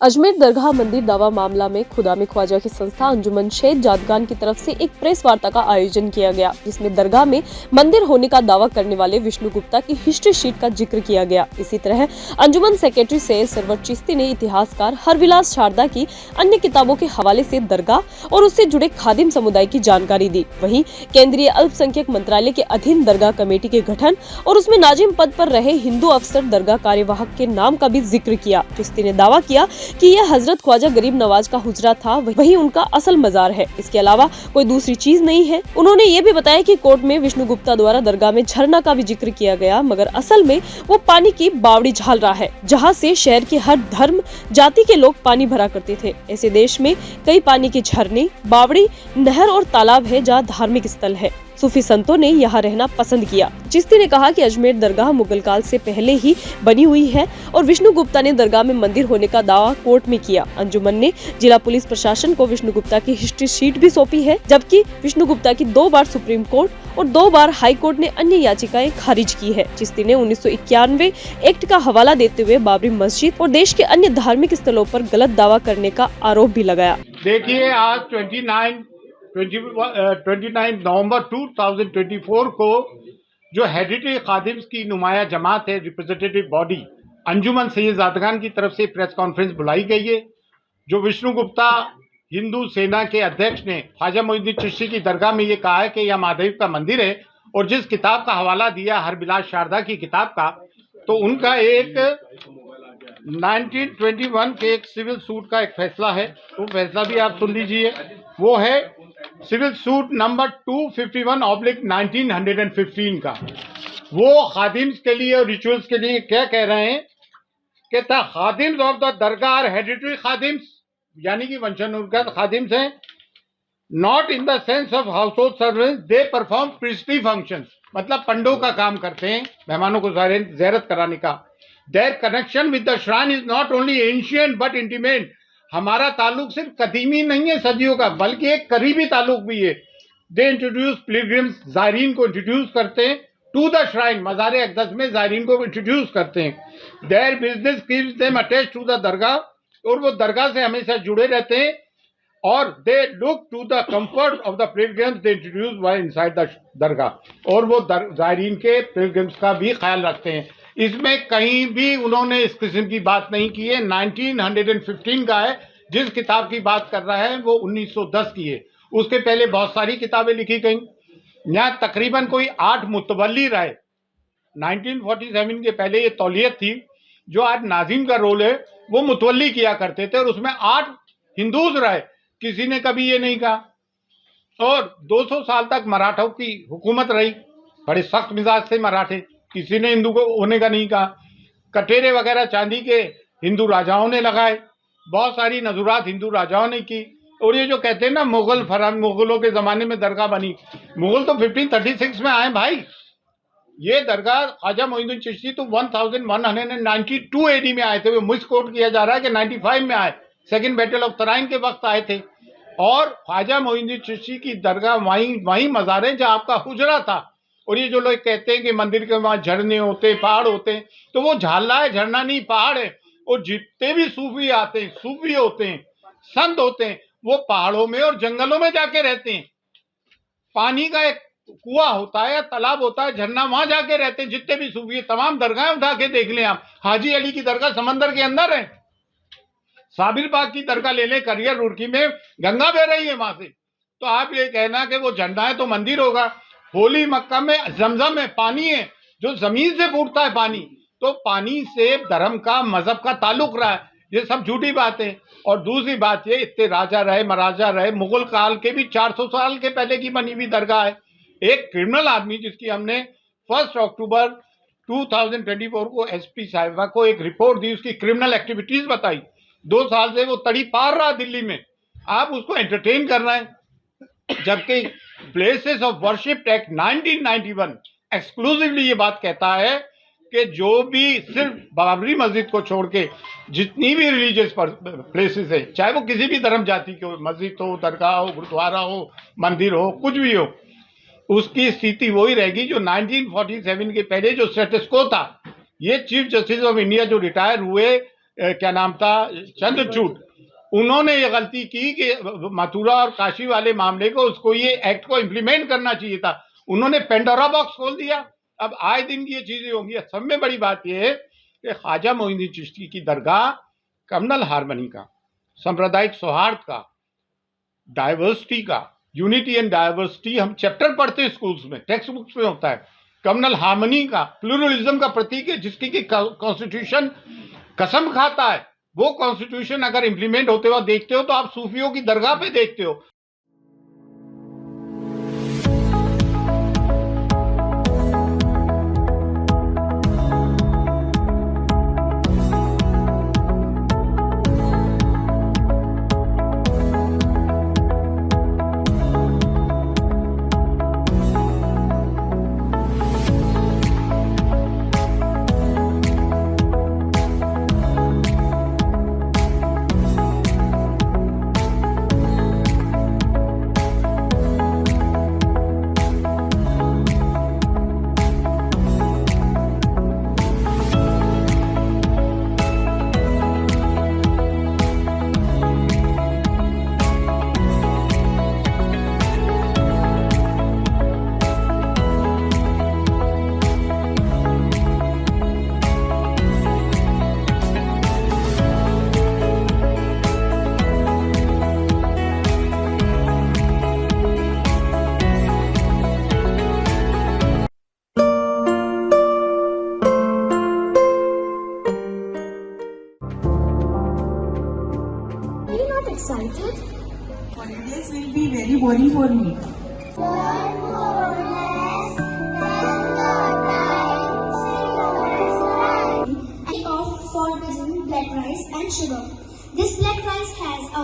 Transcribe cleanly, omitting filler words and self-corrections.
अजमेर दरगाह मंदिर दावा मामला में खुदा में ख्वाजा की संस्था अंजुमन शेख जादगान की तरफ से एक प्रेस वार्ता का आयोजन किया गया, जिसमें दरगाह में मंदिर होने का दावा करने वाले विष्णु गुप्ता की हिस्ट्री शीट का जिक्र किया गया। इसी तरह अंजुमन सेक्रेटरी सैयद सरवर चिश्ती ने इतिहासकार हरविलास शारदा की अन्य किताबों के हवाले से दरगाह और उससे जुड़े खादिम समुदाय की जानकारी दी। वहीं केंद्रीय अल्पसंख्यक मंत्रालय के अधीन दरगाह कमेटी के गठन और उसमें नाजिम पद पर रहे हिंदू अफसर दरगाह कार्यवाहक के नाम का भी जिक्र किया। चिश्ती ने दावा किया कि यह हजरत ख्वाजा गरीब नवाज का हुजरा था, वही उनका असल मजार है। इसके अलावा कोई दूसरी चीज नहीं है। उन्होंने ये भी बताया कि कोर्ट में विष्णु गुप्ता द्वारा दरगाह में झरना का भी जिक्र किया गया, मगर असल में वो पानी की बावड़ी झाल रहा है, जहाँ से शहर के हर धर्म जाति के लोग पानी भरा करते थे। ऐसे देश में कई पानी के झरने, बावड़ी, नहर और तालाब है जहाँ धार्मिक स्थल है। सूफी संतों ने यहाँ रहना पसंद किया। चिश्ती ने कहा कि अजमेर दरगाह मुगल काल से पहले ही बनी हुई है और विष्णु गुप्ता ने दरगाह में मंदिर होने का दावा कोर्ट में किया। अंजुमन ने जिला पुलिस प्रशासन को विष्णु गुप्ता की हिस्ट्री शीट भी सौंपी है, जबकि विष्णु गुप्ता की 2 बार सुप्रीम कोर्ट और 2 बार हाई कोर्ट ने अन्य याचिकाएं खारिज की है। चिश्ती ने 1991 एक्ट का हवाला देते हुए बाबरी मस्जिद और देश के अन्य धार्मिक स्थलों पर गलत दावा करने का आरोप भी लगाया। देखिए, आज 29 नवंबर 2024 को जो हेरिटेज खादिम्स की नुमाया जमात है, रिप्रेजेंटेटिव बॉडी अंजुमन सैयद जादगान की तरफ से प्रेस कॉन्फ्रेंस बुलाई गई है। जो विष्णु गुप्ता हिंदू सेना के अध्यक्ष ने ख्वाजा मोइनुद्दीन चिश्ती की दरगाह में ये कहा है कि यह महादेव का मंदिर है, और जिस किताब का हवाला दिया हरविलास शारदा की किताब का, तो उनका एक 1921 के एक सिविल सूट का एक फैसला है, वो फैसला भी आप सुन लीजिए। वो है सिविल सूट नंबर 251/1915 का। वो खादिम्स के लिए और रिचुअल्स के लिए क्या कह रहे हैं कि the khadims of the dargah are hereditary khadims, यानी कि वंशानुगत खादिम्स हैं, not in the sense of household servants, they perform priestly functions, मतलब पंडों का काम करते हैं, मेहमानों को ज़ियारत कराने का। There connection with the shrine is not only ancient but intimate, हमारा ताल्लुक सिर्फ कदीमी नहीं है सदियों का, बल्कि एक करीबी ताल्लुक भी है। दे इंट्रोड्यूस पिलग्रिम्स, ज़ायरीन को इंट्रोड्यूस करते हैं टू द श्राइन, मज़ार अक़दस में ज़ायरीन को इंट्रोड्यूस करते हैं। Their business keeps them attached to the dargah, और वो दरगाह से हमेशा जुड़े रहते हैं। और they look to the comfort of the pilgrims they introduce while inside the dargah, और वो ज़ायरीन के पिलग्रिम्स का भी ख्याल रखते हैं। इसमें कहीं भी उन्होंने इस किस्म की बात नहीं की है। 1915 का है, जिस किताब की बात कर रहा है वो 1910 की है। उसके पहले बहुत सारी किताबें लिखी गई। यहाँ तकरीबन कोई 8 मुतवल्ली रहे। 1947 के पहले ये तौलियत थी, जो आज नाजिम का रोल है वो मुतवल्ली किया करते थे, और उसमें 8 हिंदूज रहे। किसी ने कभी ये नहीं कहा। और 200 साल तक मराठों की हुकूमत रही, बड़े सख्त मिजाज से मराठे, किसी ने हिंदू को होने का नहीं कहा। कटेरे वगैरह चांदी के हिंदू राजाओं ने लगाए, बहुत सारी नजुरात हिंदू राजाओं ने की। और ये जो कहते हैं ना मुगलों के ज़माने में दरगाह बनी, मुगल तो 1536 में आए भाई। ये दरगाह ख्वाजा मोइनुद्दीन चिश्ती तो 1192 AD में आए थे। वो मिस कोट किया जा रहा है कि 95 में आए, सेकेंड बैटल ऑफ तराइन के वक्त आए थे। और ख्वाजा मोइनुद्दीन चिश्ती की दरगाह वहीं मज़ार है जहाँ आपका हुजरा था। और ये जो लोग कहते हैं कि मंदिर के वहाँ झरने होते हैं, पहाड़ होते हैं, तो वो झाला है, झरना नहीं, पहाड़ है। और जितने भी सूफी आते हैं, सूफी होते हैं, संत होते हैं, वो पहाड़ों में और जंगलों में जाके रहते हैं। पानी का एक कुआं होता है या तालाब होता है, झरना, वहां जाके रहते हैं। जितने भी सूफी, तमाम दरगाहें उठा के देख लें आप। हाजी अली की दरगाह समंदर के अंदर है। साबिर बाग की दरगाह ले लें, करियर रुड़की में गंगा बह रही है वहां से। तो आप ये कहना कि वो झंडा है तो मंदिर होगा। होली मक्का में जमजम है, पानी है जो जमीन से फूटता है पानी, तो पानी से धर्म का, मजहब का ताल्लुक रहा है। ये सब झूठी बात है। और दूसरी बात ये, इतने राजा रहे, महाराजा रहे, मुगल काल के भी 400 साल के पहले की बनी हुई दरगाह है। एक क्रिमिनल आदमी जिसकी हमने 1 अक्टूबर 2024 को SP साहिबा को एक रिपोर्ट दी, उसकी क्रिमिनल एक्टिविटीज बताई, 2 साल से वो तड़ी पार रहा दिल्ली में, आप उसको एंटरटेन कर रहे हैं। जबकि places of worship act 1991 exclusively ये बात कहता है कि जो भी सिर्फ बाबरी मस्जिद को छोड़ के जितनी भी रिलीजियस प्लेसेस है, चाहे वो किसी भी धर्म जाति के हो, मस्जिद हो, दरगाह हो, गुरुद्वारा हो, मंदिर हो, कुछ भी हो, उसकी स्थिति वही रहेगी जो 1947 के पहले जो स्टेटस को था। ये चीफ जस्टिस ऑफ इंडिया जो रिटायर हुए क्या नाम था, चंद्रचूड़, उन्होंने ये गलती की कि मथुरा और काशी वाले मामले को, उसको ये एक्ट को इम्प्लीमेंट करना चाहिए था। उन्होंने पेंडोरा बॉक्स खोल दिया। अब आए दिन की ये चीजें होंगी। सब में बड़ी बात यह है कि ख्वाजा मोइनुद्दीन चिश्ती की दरगाह कम्युनल हार्मनी का, सांप्रदायिक सौहार्द का, डाइवर्सिटी का, यूनिटी एंड डाइवर्सिटी हम चैप्टर पढ़ते हैं स्कूल्स में, टेक्स्ट बुक्स में होता है, कम्युनल हार्मनी का, प्लूरलिज्म का प्रतीक है, जिसकी की कॉन्स्टिट्यूशन कसम खाता है। वो कॉन्स्टिट्यूशन अगर इंप्लीमेंट होते हुए देखते हो तो आप सूफियों की दरगाह पे देखते हो। Are you not excited? Holidays will be very boring for me. And off for visiting black rice and sugar. This black rice has a